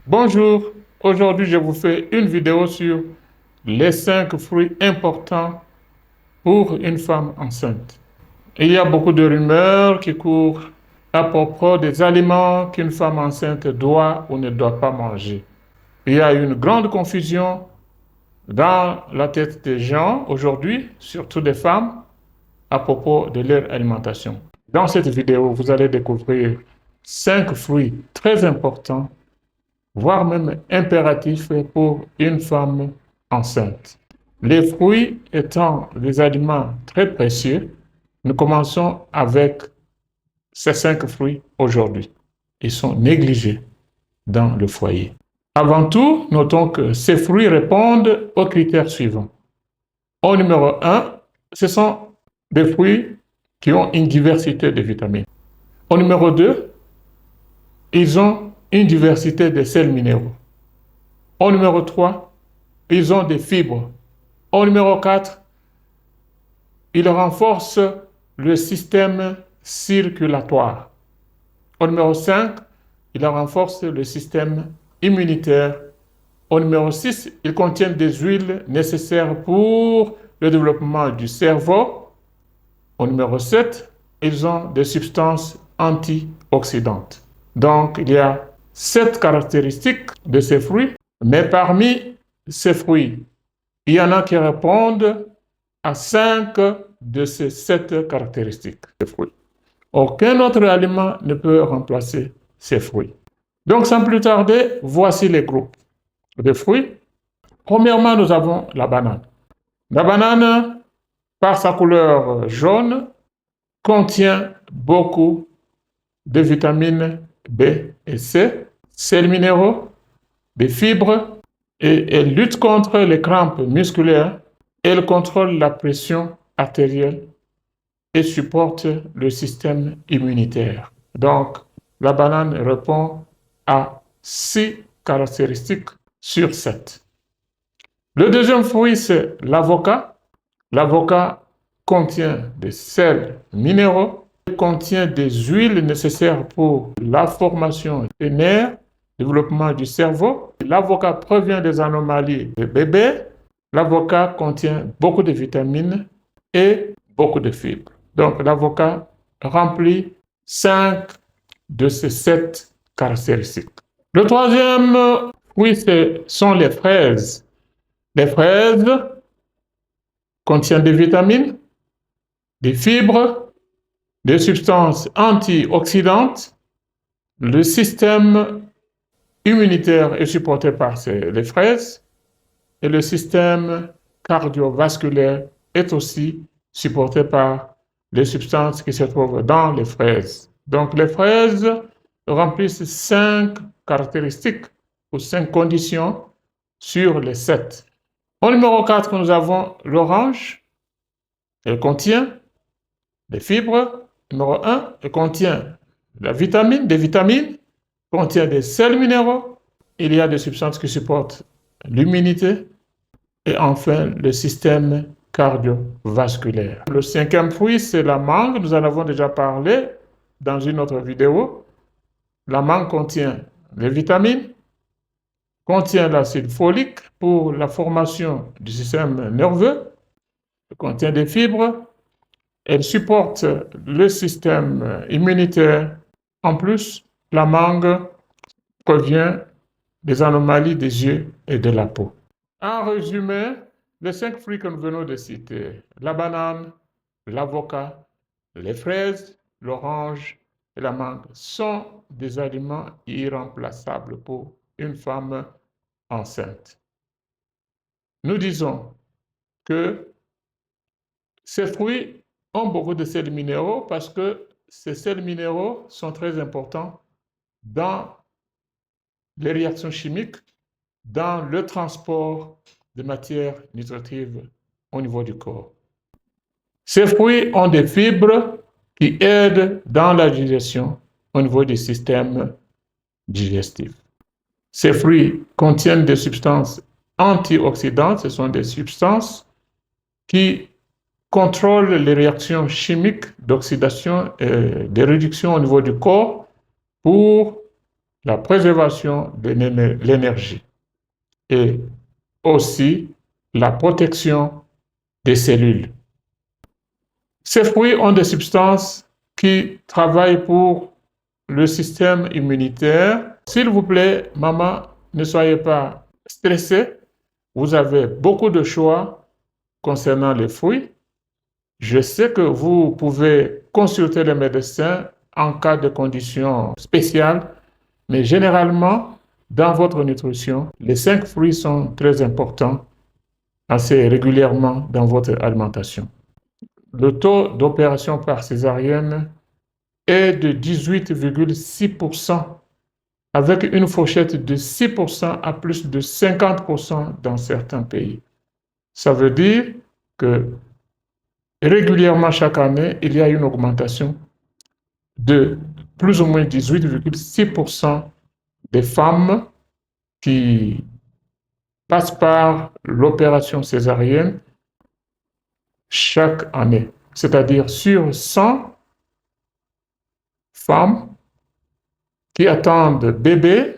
Bonjour, aujourd'hui je vous fais une vidéo sur les 5 fruits importants pour une femme enceinte. Il y a beaucoup de rumeurs qui courent à propos des aliments qu'une femme enceinte doit ou ne doit pas manger. Il y a une grande confusion dans la tête des gens aujourd'hui, surtout des femmes, à propos de leur alimentation. Dans cette vidéo, vous allez découvrir 5 fruits très importants, voire même impératifs pour une femme enceinte. Les fruits étant des aliments très précieux, nous commençons avec ces 5 fruits aujourd'hui. Ils sont négligés dans le foyer. Avant tout, notons que ces fruits répondent aux critères suivants. Au numéro 1, ce sont des fruits qui ont une diversité de vitamines. Au numéro 2, ils ont une diversité de sels minéraux. Au numéro 3, ils ont des fibres. Au numéro 4, ils renforcent le système circulatoire. Au numéro 5, ils renforcent le système immunitaire. Au numéro 6, ils contiennent des huiles nécessaires pour le développement du cerveau. Au numéro 7, ils ont des substances antioxydantes. Donc, il y a 7 caractéristiques de ces fruits, mais parmi ces fruits, il y en a qui répondent à 5 de ces 7 caractéristiques de fruits. Aucun autre aliment ne peut remplacer ces fruits. Donc, sans plus tarder, voici les groupes de fruits. Premièrement, nous avons la banane. La banane, par sa couleur jaune, contient beaucoup de vitamines B et C, sels minéraux, des fibres, et elle lutte contre les crampes musculaires, elle contrôle la pression artérielle et supporte le système immunitaire. Donc, la banane répond à 6 caractéristiques sur 7. Le deuxième fruit, c'est l'avocat. L'avocat contient des sels minéraux, contient des huiles nécessaires pour la formation des nerfs, développement du cerveau. L'avocat prévient des anomalies des bébés. L'avocat contient beaucoup de vitamines et beaucoup de fibres. Donc, l'avocat remplit 5 de ces 7 caractéristiques. Le troisième fruit, ce sont les fraises. Les fraises contiennent des vitamines, des fibres, des substances antioxydantes. Le système immunitaire est supporté par les fraises et le système cardiovasculaire est aussi supporté par les substances qui se trouvent dans les fraises. Donc les fraises remplissent 5 caractéristiques ou 5 conditions sur les 7. Au numéro 4, nous avons l'orange. Elle contient des fibres. Numéro 1, elle contient des vitamines, contient des sels minéraux. Il y a des substances qui supportent l'immunité. Et enfin, le système cardiovasculaire. Le cinquième fruit, c'est la mangue. Nous en avons déjà parlé dans une autre vidéo. La mangue contient les vitamines, contient l'acide folique pour la formation du système nerveux, elle contient des fibres, elle supporte le système immunitaire. En plus, la mangue provient des anomalies des yeux et de la peau. En résumé, les 5 fruits que nous venons de citer, la banane, l'avocat, les fraises, l'orange et la mangue, sont des aliments irremplaçables pour une femme enceinte. Nous disons que ces fruits ont beaucoup de sels minéraux parce que ces sels minéraux sont très importants dans les réactions chimiques, dans le transport de matières nutritives au niveau du corps. Ces fruits ont des fibres qui aident dans la digestion au niveau du système digestif. Ces fruits contiennent des substances antioxydantes, ce sont des substances qui contrôlent les réactions chimiques d'oxydation et de réduction au niveau du corps pour la préservation de l'énergie et aussi la protection des cellules. Ces fruits ont des substances qui travaillent pour le système immunitaire. S'il vous plaît, maman, ne soyez pas stressée. Vous avez beaucoup de choix concernant les fruits. Je sais que vous pouvez consulter le médecin en cas de conditions spéciales, mais généralement, dans votre nutrition, les 5 fruits sont très importants assez régulièrement dans votre alimentation. Le taux d'opération par césarienne est de 18,6%, avec une fourchette de 6% à plus de 50% dans certains pays. Ça veut dire que régulièrement chaque année, il y a une augmentation de plus ou moins 18,6% des femmes qui passent par l'opération césarienne chaque année. C'est-à-dire sur 100 femmes qui attendent bébés,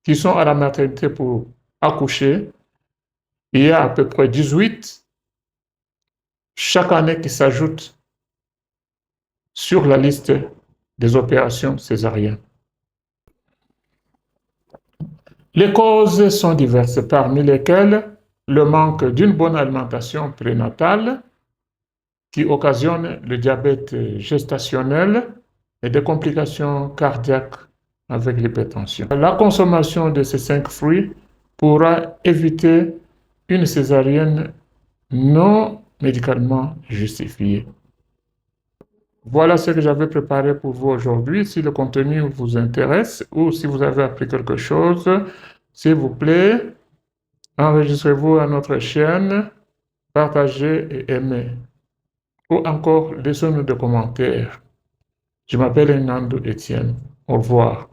qui sont à la maternité pour accoucher, il y a à peu près 18 chaque année qui s'ajoutent sur la liste des opérations césariennes. Les causes sont diverses, parmi lesquelles le manque d'une bonne alimentation prénatale qui occasionne le diabète gestationnel et des complications cardiaques avec l'hypertension. La consommation de ces 5 fruits pourra éviter une césarienne non médicalement justifiée. Voilà ce que j'avais préparé pour vous aujourd'hui. Si le contenu vous intéresse ou si vous avez appris quelque chose, s'il vous plaît, enregistrez-vous à notre chaîne, partagez et aimez. Ou encore, laissez-nous des commentaires. Je m'appelle Nando Etienne. Au revoir.